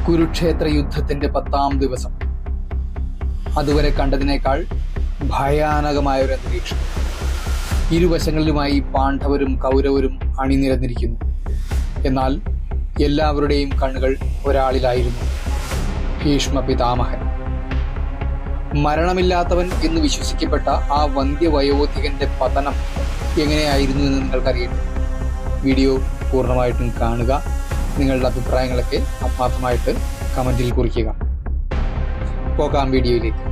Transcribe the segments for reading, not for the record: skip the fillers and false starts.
കുരുക്ഷേത്ര യുദ്ധത്തിന്റെ 10-ാം ദിവസം. അതുവരെ കണ്ടതിനേക്കാൾ ഭയാനകമായ ഒരു അന്തരീക്ഷം. ഇരുവശങ്ങളിലുമായി പാണ്ഡവരും കൗരവരും അണിനിരന്നിരിക്കുന്നു. എന്നാൽ എല്ലാവരുടെയും കണ്ണുകൾ ഒരാളിലായിരുന്നു, ഭീഷ്മ പിതാമഹൻ. മരണമില്ലാത്തവൻ എന്ന് വിശ്വസിക്കപ്പെട്ട ആ വന്ധ്യവയോധികന്റെ പതനം എങ്ങനെയായിരുന്നു എന്ന് നിങ്ങൾക്കറിയട്ടെ. വീഡിയോ പൂർണ്ണമായിട്ടും കാണുക. നിങ്ങളുടെ അഭിപ്രായങ്ങളൊക്കെ ആത്മാർത്ഥമായിട്ട് കമന്റിൽ കുറിക്കുക. പോകാം വീഡിയോയിലേക്ക്.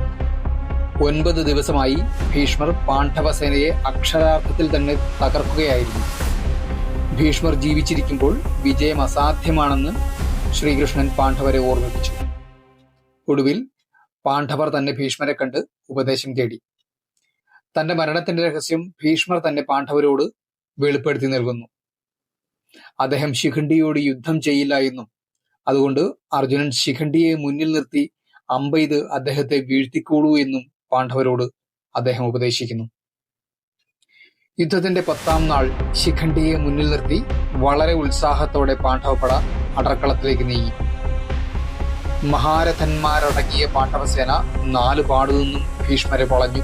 9 ദിവസമായി ഭീഷ്മർ പാണ്ഡവസേനയെ അക്ഷരാർത്ഥത്തിൽ തന്നെ തകർക്കുകയായിരുന്നു. ഭീഷ്മർ ജീവിച്ചിരിക്കുമ്പോൾ വിജയം അസാധ്യമാണെന്ന് ശ്രീകൃഷ്ണൻ പാണ്ഡവരെ ഓർമ്മിപ്പിച്ചു. ഒടുവിൽ പാണ്ഡവർ തന്നെ ഭീഷ്മരെ കണ്ട് ഉപദേശം തേടി. തന്റെ മരണത്തിന്റെ രഹസ്യം ഭീഷ്മർ തന്നെ പാണ്ഡവരോട് വെളിപ്പെടുത്തി നൽകുന്നു. അദ്ദേഹം ശിഖണ്ഡിയോട് യുദ്ധം ചെയ്യില്ല എന്നും അതുകൊണ്ട് അർജുനൻ ശിഖണ്ഡിയെ മുന്നിൽ നിർത്തി അമ്പെയ്ത് അദ്ദേഹത്തെ വീഴ്ത്തിക്കോളൂ എന്നും പാണ്ഡവരോട് അദ്ദേഹം ഉപദേശിക്കുന്നു. യുദ്ധത്തിന്റെ 10-ാം നാൾ ശിഖണ്ഡിയെ മുന്നിൽ നിർത്തി വളരെ ഉത്സാഹത്തോടെ പാണ്ഡവപ്പട അടർക്കളത്തിലേക്ക് നീങ്ങി. മഹാരഥന്മാരടങ്ങിയ പാണ്ഡവസേന 4 പാടുനിന്നും ഭീഷ്മരെ വളഞ്ഞു.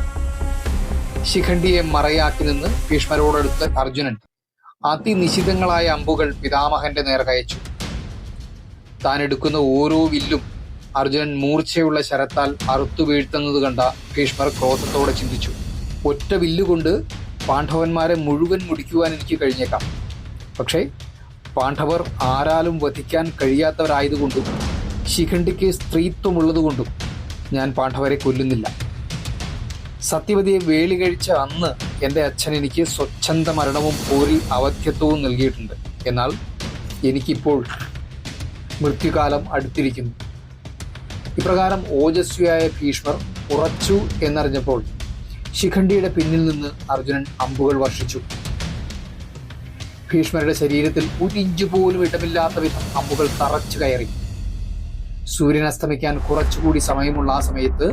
ശിഖണ്ഡിയെ മറയാക്കി നിന്ന് ഭീഷ്മരോടടുത്ത് അർജുനൻ അതിനിശിതങ്ങളായ അമ്പുകൾ പിതാമഹന്റെ നേരെ അയച്ചു. താൻ എടുക്കുന്ന ഓരോ വില്ലും അർജുനൻ മൂർച്ചയുള്ള ശരത്താൽ അറുത്തു വീഴ്ത്തുന്നത് കണ്ട ഭീഷ്മർ ക്രോധത്തോടെ ചിന്തിച്ചു, ഒറ്റ വില്ലുകൊണ്ട് പാണ്ഡവന്മാരെ മുഴുവൻ മുടിക്കുവാൻ എനിക്ക് കഴിഞ്ഞേക്കാം. പക്ഷേ പാണ്ഡവർ ആരാലും വധിക്കാൻ കഴിയാത്തവരായതുകൊണ്ടും ശിഖണ്ഡിക്ക് സ്ത്രീത്വമുള്ളതുകൊണ്ടും ഞാൻ പാണ്ഡവരെ കൊല്ലുന്നില്ല. സത്യവതിയെ വേലി കഴിച്ച അന്ന് എൻ്റെ അച്ഛൻ എനിക്ക് സ്വച്ഛന്ത മരണവും പോരിൽ അവധ്യത്വവും നൽകിയിട്ടുണ്ട്. എന്നാൽ എനിക്കിപ്പോൾ മൃത്യുകാലം അടുത്തിരിക്കുന്നു. ഇപ്രകാരം ഓജസ്വിയായ ഭീഷ്മർ ഉറച്ചു എന്നറിഞ്ഞപ്പോൾ ശിഖണ്ഡിയുടെ പിന്നിൽ നിന്ന് അർജുനൻ അമ്പുകൾ വർഷിച്ചു. ഭീഷ്മരുടെ ശരീരത്തിൽ ഒരു ഇഞ്ച് പോലും ഇടമില്ലാത്ത വിധം അമ്പുകൾ തറച്ചു കയറി. സൂര്യൻ അസ്തമിക്കാൻ കുറച്ചുകൂടി സമയമുള്ള ആ സമയത്ത്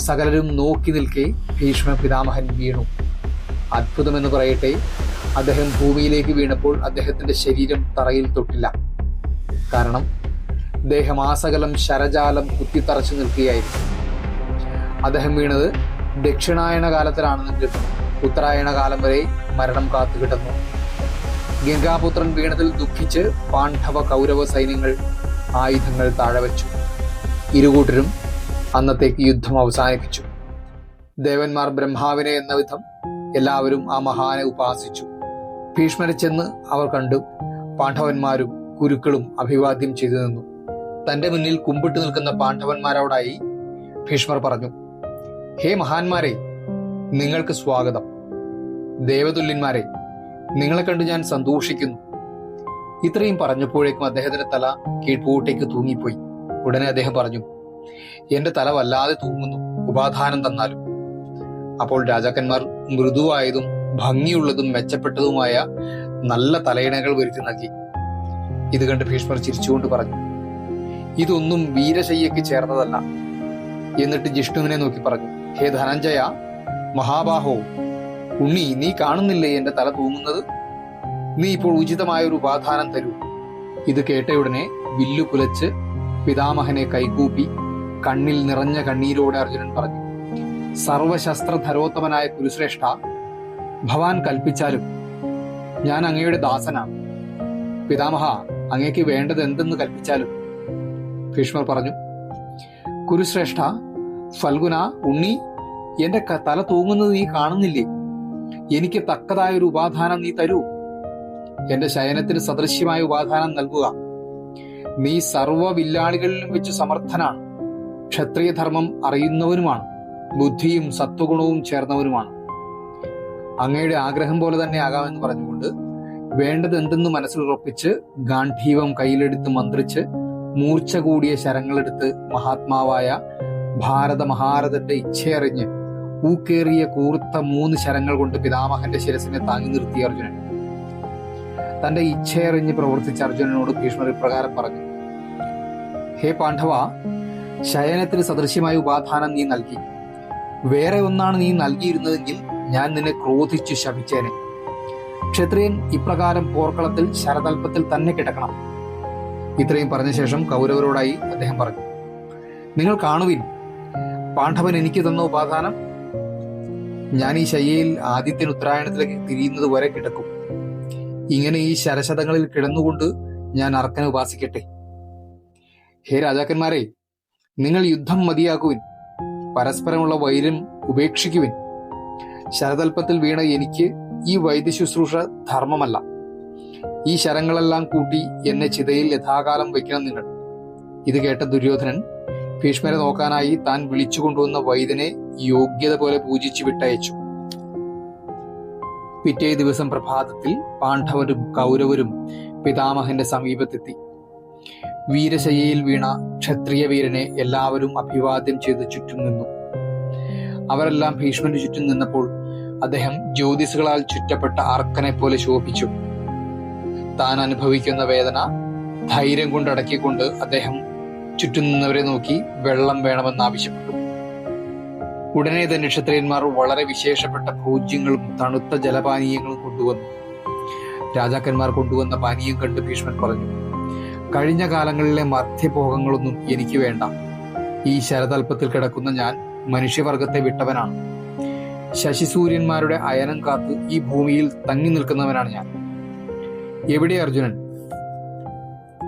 സകലരും നോക്കി നിൽക്കെ ഭീഷ്മ പിതാമഹൻ വീണു. അത്ഭുതമെന്ന് പറയട്ടെ, അദ്ദേഹം ഭൂമിയിലേക്ക് വീണപ്പോൾ അദ്ദേഹത്തിന്റെ ശരീരം തറയിൽ തൊട്ടില്ല. കാരണം ദേഹമാസകലം ശരജാലം കുത്തിത്തറച്ചു നിൽക്കുകയായിരുന്നു. അദ്ദേഹം വീണത് ദക്ഷിണായന കാലത്തിലാണെന്നെങ്കിലും ഉത്തരായണ കാലം വരെ മരണം കാത്തുകിട്ടുന്നു. ഗംഗാപുത്രൻ വീണതിൽ ദുഃഖിച്ച് പാണ്ഡവ കൗരവ സൈന്യങ്ങൾ ആയുധങ്ങൾ താഴെ വച്ചു. ഇരുകൂട്ടരും അന്നത്തേക്ക് യുദ്ധം അവസാനിപ്പിച്ചു. ദേവന്മാർ ബ്രഹ്മാവിനെ എന്ന വിധം എല്ലാവരും ആ മഹാനെ ഉപാസിച്ചു. ഭീഷ്മരെ ചെന്ന് അവർ കണ്ടു. പാണ്ഡവന്മാരും കുരുക്കളും അഭിവാദ്യം ചെയ്തു നിന്നു. തന്റെ മുന്നിൽ കുമ്പിട്ട് നിൽക്കുന്ന പാണ്ഡവന്മാരോടായി ഭീഷ്മർ പറഞ്ഞു, ഹേ മഹാന്മാരെ, നിങ്ങൾക്ക് സ്വാഗതം. ദേവതുല്യന്മാരെ, നിങ്ങളെ കണ്ട് ഞാൻ സന്തോഷിക്കുന്നു. ഇത്രയും പറഞ്ഞപ്പോഴേക്കും അദ്ദേഹത്തിന്റെ തല കീഴ്പോട്ടേക്ക് തൂങ്ങിപ്പോയി. ഉടനെ അദ്ദേഹം പറഞ്ഞു, എന്റെ തല വല്ലാതെ തൂങ്ങുന്നു, ഉപാധാനം തന്നാലും. അപ്പോൾ രാജാക്കന്മാർ മൃദുവായതും ഭംഗിയുള്ളതും മെച്ചപ്പെട്ടതുമായ നല്ല തലയിണകൾ വരുത്തി നൽകി. ഇത് കണ്ട് ഭീഷ്മർ ചിരിച്ചുകൊണ്ട് പറഞ്ഞു, ഇതൊന്നും വീരശയ്യയ്ക്ക് ചേർന്നതല്ല. എന്നിട്ട് ജിഷ്ണുവിനെ നോക്കി പറഞ്ഞു, ഹേ ധനഞ്ജയ മഹാബാഹോ, ഉണ്ണി, നീ കാണുന്നില്ലേ എന്റെ തല തൂങ്ങുന്നത്? നീ ഇപ്പോൾ ഉചിതമായ ഒരു ഉപാധാനം തരൂ. ഇത് കേട്ടയുടനെ വില്ലു കുലച്ച് പിതാമഹനെ കൈകൂപ്പി കണ്ണിൽ നിറഞ്ഞ കണ്ണീരോടെ അർജുനൻ പറഞ്ഞു, സർവശസ്ത്രധരോത്തമനായ കുരുശ്രേഷ്ഠ, ഭവാൻ കൽപ്പിച്ചാലും ഞാൻ അങ്ങയുടെ ദാസനാണ്. പിതാമഹ, അങ്ങേക്ക് വേണ്ടത് എന്തെന്ന് കൽപ്പിച്ചാലും. ഭീഷ്മർ പറഞ്ഞു, കുരുശ്രേഷ്ഠ, ഫൽഗുന, ഉണ്ണി, എന്റെ തല തൂങ്ങുന്നത് നീ കാണുന്നില്ലേ? എനിക്ക് തക്കതായ ഒരു ഉപാധാനം നീ തരൂ. എന്റെ ശയനത്തിന് സദൃശ്യമായ ഉപാധാനം നൽകുക. നീ സർവ്വ വില്ലാളികളിലും വെച്ച് സമർത്ഥനാണ്, ക്ഷത്രിയധർമ്മം അറിയുന്നവനുമാണ്, ബുദ്ധിയും സത്വഗുണവും ചേർന്നവനുമാണ്. അങ്ങയുടെ ആഗ്രഹം പോലെ തന്നെ ആകാമെന്ന് പറഞ്ഞുകൊണ്ട് വേണ്ടത് എന്തെന്ന് മനസ്സിലുറപ്പിച്ച് ഗാന്ധീവം കയ്യിലെടുത്ത് മന്ത്രിച്ച് മൂർച്ച കൂടിയ ശരങ്ങളെടുത്ത് മഹാത്മാവായ ഭാരത മഹാരഥന്റെ ഇച്ഛയറിഞ്ഞ് ഊക്കേറിയ കൂർത്ത 3 ശരങ്ങൾ കൊണ്ട് പിതാമഹന്റെ ശിരസിനെ താങ്ങി നിർത്തിയ അർജുനൻ. തന്റെ ഇച്ഛയറിഞ്ഞ് പ്രവർത്തിച്ച അർജുനനോട് ഭീഷ്മർ ഇപ്രകാരം പറഞ്ഞു, ഹേ പാണ്ഡവ, ശയനത്തിന് സദൃശ്യമായ ഉപാധാനം നീ നൽകി. വേറെ ഒന്നാണ് നീ നൽകിയിരുന്നതെങ്കിൽ ഞാൻ നിന്നെ ക്രോധിച്ചു ശപിച്ചേനെ. ക്ഷത്രിയൻ ഇപ്രകാരം പോർക്കളത്തിൽ ശരതൽപ്പത്തിൽ തന്നെ കിടക്കണം. ഇത്രയും പറഞ്ഞ ശേഷം കൗരവരോടായി അദ്ദേഹം പറഞ്ഞു, നിങ്ങൾ കാണുവിൻ, പാണ്ഡവൻ എനിക്ക് തന്ന ഉപാധാനം. ഞാൻ ഈ ശയ്യയിൽ ആദിത്യൻ ഉത്തരായണത്തിലേക്ക് തിരിയുന്നത് വരെ കിടക്കും. ഇങ്ങനെ ഈ ശരശതങ്ങളിൽ കിടന്നുകൊണ്ട് ഞാൻ അർക്കനെ ഉപാസിക്കട്ടെ. ഹേ രാജാക്കന്മാരെ, നിങ്ങൾ യുദ്ധം മതിയാക്കുവിൻ, പരസ്പരമുള്ള വൈരം ഉപേക്ഷിക്കുവിൻ. ശരതൽപ്പത്തിൽ വീണ എനിക്ക് ഈ വൈദ്യ ശുശ്രൂഷ ധർമ്മമല്ല. ഈ ശരങ്ങളെല്ലാം കൂട്ടി എന്നെ ചിതയിൽ യഥാകാലം വയ്ക്കണം നിങ്ങൾ. ഇത് കേട്ട ദുര്യോധനൻ ഭീഷ്മരെ നോക്കാനായി താൻ വിളിച്ചു കൊണ്ടുവന്ന വൈദ്യനെ യോഗ്യത പോലെ പൂജിച്ചു വിട്ടയച്ചു. പിറ്റേ ദിവസം പ്രഭാതത്തിൽ പാണ്ഡവരും കൗരവരും പിതാമഹന്റെ സമീപത്തെത്തി. വീരശയ്യയിൽ വീണ ക്ഷത്രിയ വീരനെ എല്ലാവരും അഭിവാദ്യം ചെയ്ത് ചുറ്റും നിന്നു. അവരെല്ലാം ഭീഷ്മന്റെ ചുറ്റും നിന്നപ്പോൾ അദ്ദേഹം ജ്യോതിസുകളാൽ ചുറ്റപ്പെട്ട അർക്കനെ പോലെ ശോഭിച്ചു. താൻ അനുഭവിക്കുന്ന വേദന ധൈര്യം കൊണ്ടടക്കിക്കൊണ്ട് അദ്ദേഹം ചുറ്റും നിന്നവരെ നോക്കി വെള്ളം വേണമെന്ന് ആവശ്യപ്പെട്ടു. ഉടനെ തന്നെ ക്ഷത്രിയന്മാർ വളരെ വിശേഷപ്പെട്ട ഭോജ്യങ്ങളും തണുത്ത ജലപാനീയങ്ങളും കൊണ്ടുവന്നു. രാജാക്കന്മാർ കൊണ്ടുവന്ന പാനീയം കണ്ട് ഭീഷ്മൻ പറഞ്ഞു, കഴിഞ്ഞ കാലങ്ങളിലെ മധ്യഭോഗങ്ങളൊന്നും എനിക്ക് വേണ്ട. ഈ ശരതൽപ്പത്തിൽ കിടക്കുന്ന ഞാൻ മനുഷ്യവർഗത്തെ വിട്ടവനാണ്. ശശിസൂര്യന്മാരുടെ അയനം കാത്ത് ഈ ഭൂമിയിൽ തങ്ങി നിൽക്കുന്നവനാണ് ഞാൻ. എവിടെ അർജുനൻ?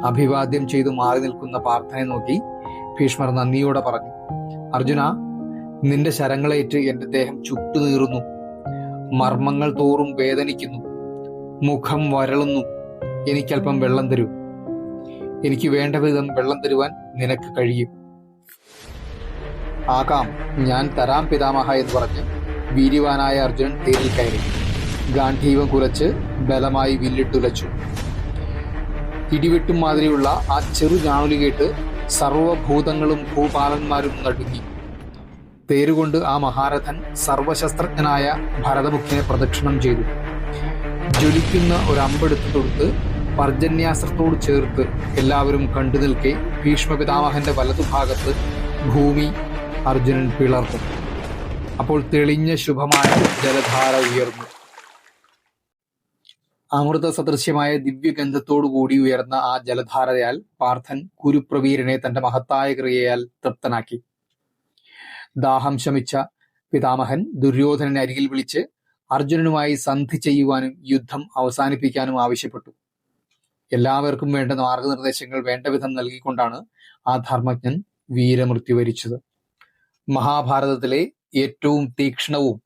അഭിവാദ്യം ചെയ്തു മാറി നിൽക്കുന്ന പാർത്ഥനെ നോക്കി ഭീഷ്മർ നന്ദിയോടെ പറഞ്ഞു, അർജുന, നിന്റെ ശരങ്ങളേറ്റ് എന്റെ ദേഹം ചുട്ടുനീറുന്നു. മർമ്മങ്ങൾ തോറും വേദനിക്കുന്നു. മുഖം വരളുന്നു. എനിക്കല്പം വെള്ളം തരൂ. എനിക്ക് വേണ്ട വിധം വെള്ളം തരുവാൻ നിനക്ക് കഴിയും. ആകാം, ഞാൻ തരാം പിതാമഹ എന്ന് പറഞ്ഞ് വീര്യവാനായ അർജുനൻ തേരിൽ കയറി. ഗാന്ധീവം കുലച്ച് ബലമായി വില്ലിട്ടുലച്ചു. ഇടിവെട്ടും മാതിരിയുള്ള ആ ചെറു ഞാണുലി കേട്ട് സർവഭൂതങ്ങളും ഭൂപാലന്മാരും നടുങ്ങി. തേരുകൊണ്ട് ആ മഹാരഥൻ സർവശസ്ത്രജ്ഞനായ ഭരതമുഖ്യനെ പ്രദക്ഷിണം ചെയ്തു. ജ്വലിക്കുന്ന ഒരമ്പെടുത്ത് തൊടുത്ത് പർജന്യാസ്ത്രത്തോട് ചേർത്ത് എല്ലാവരും കണ്ടു നിൽക്കെ ഭീഷ്മ പിതാമഹന്റെ വലതുഭാഗത്ത് ഭൂമി അർജുനൻ പിളർന്നു. അപ്പോൾ തെളിഞ്ഞ ശുഭമായ ജലധാര ഉയർന്നു. അമൃത സദൃശ്യമായ ദിവ്യഗന്ധത്തോടുകൂടി ഉയർന്ന ആ ജലധാരയാൽ പാർത്ഥൻ കുരുപ്രവീരനെ തന്റെ മഹത്തായ ക്രിയയാൽ തൃപ്തനാക്കി. ദാഹം ശമിച്ച പിതാമഹൻ ദുര്യോധനനെ അരികിൽ വിളിച്ച് അർജുനനുമായി സന്ധി ചെയ്യുവാനും യുദ്ധം അവസാനിപ്പിക്കാനും ആവശ്യപ്പെട്ടു. എല്ലാവർക്കും വേണ്ട മാർഗനിർദ്ദേശങ്ങൾ വേണ്ടവിധം നൽകിക്കൊണ്ടാണ് ആ ധർമ്മജ്ഞൻ വീരമൃത്യു വരിച്ചത്. മഹാഭാരതത്തിലെ ഏറ്റവും തീക്ഷ്ണവും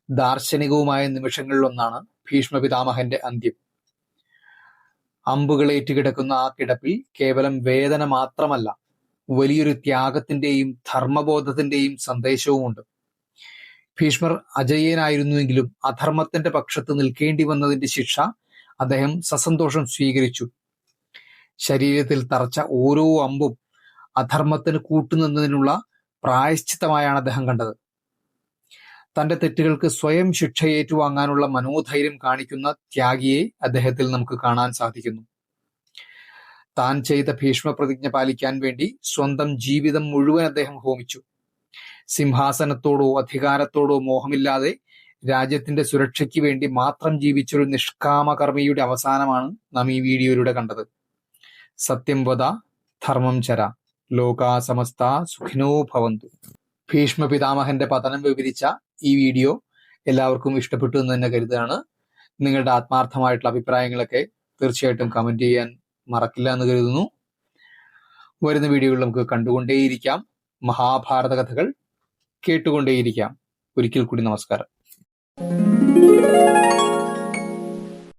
ദാർശനികവുമായ നിമിഷങ്ങളിലൊന്നാണ് ഭീഷ്മ പിതാമഹന്റെ അന്ത്യം. അമ്പുകളേറ്റുകിടക്കുന്ന ആ കിടപ്പിൽ കേവലം വേദന മാത്രമല്ല, വലിയൊരു ത്യാഗത്തിന്റെയും ധർമ്മബോധത്തിന്റെയും സന്ദേശവുമുണ്ട്. ഭീഷ്മർ അജയ്യനായിരുന്നുവെങ്കിലും അധർമ്മത്തിന്റെ പക്ഷത്ത് നിൽക്കേണ്ടി വന്നതിന്റെ ശിക്ഷ അദ്ദേഹം സസന്തോഷം സ്വീകരിച്ചു. ശരീരത്തിൽ തറച്ച ഓരോ അമ്പും അധർമ്മത്തിന് കൂട്ടുനിന്നതിനുള്ള പ്രായശ്ചിത്തമായാണ് അദ്ദേഹം കണ്ടത്. തന്റെ തെറ്റുകൾക്ക് സ്വയം ശിക്ഷ ഏറ്റുവാങ്ങാനുള്ള മനോധൈര്യം കാണിക്കുന്ന ത്യാഗിയെ അദ്ദേഹത്തിൽ നമുക്ക് കാണാൻ സാധിക്കുന്നു. താൻ ചെയ്ത ഭീഷ്മ പ്രതിജ്ഞ പാലിക്കാൻ വേണ്ടി സ്വന്തം ജീവിതം മുഴുവൻ അദ്ദേഹം ഹോമിച്ചു. സിംഹാസനത്തോടോ അധികാരത്തോടോ മോഹമില്ലാതെ രാജ്യത്തിന്റെ സുരക്ഷയ്ക്ക് വേണ്ടി മാത്രം ജീവിച്ചൊരു നിഷ്കാമകർമ്മിയുടെ അവസാനമാണ് നാം ഈ വീഡിയോയിലൂടെ കണ്ടത്. സത്യം വദ ധർമ്മം ചര, ലോകാ സമസ്ത സുഖിനോ ഭവന്തു. ഭീഷ്മ പിതാമഹന്റെ പതനം വിവരിച്ച ഈ വീഡിയോ എല്ലാവർക്കും ഇഷ്ടപ്പെട്ടു എന്ന് തന്നെ കരുതുകയാണ്. നിങ്ങളുടെ ആത്മാർത്ഥമായിട്ടുള്ള അഭിപ്രായങ്ങളൊക്കെ തീർച്ചയായിട്ടും കമന്റ് ചെയ്യാൻ മറക്കില്ല എന്ന് കരുതുന്നു. വരുന്ന വീഡിയോകൾ നമുക്ക് കണ്ടുകൊണ്ടേയിരിക്കാം. മഹാഭാരത കഥകൾ കേട്ടുകൊണ്ടേയിരിക്കാം. ഒരിക്കൽ കൂടി നമസ്കാരം.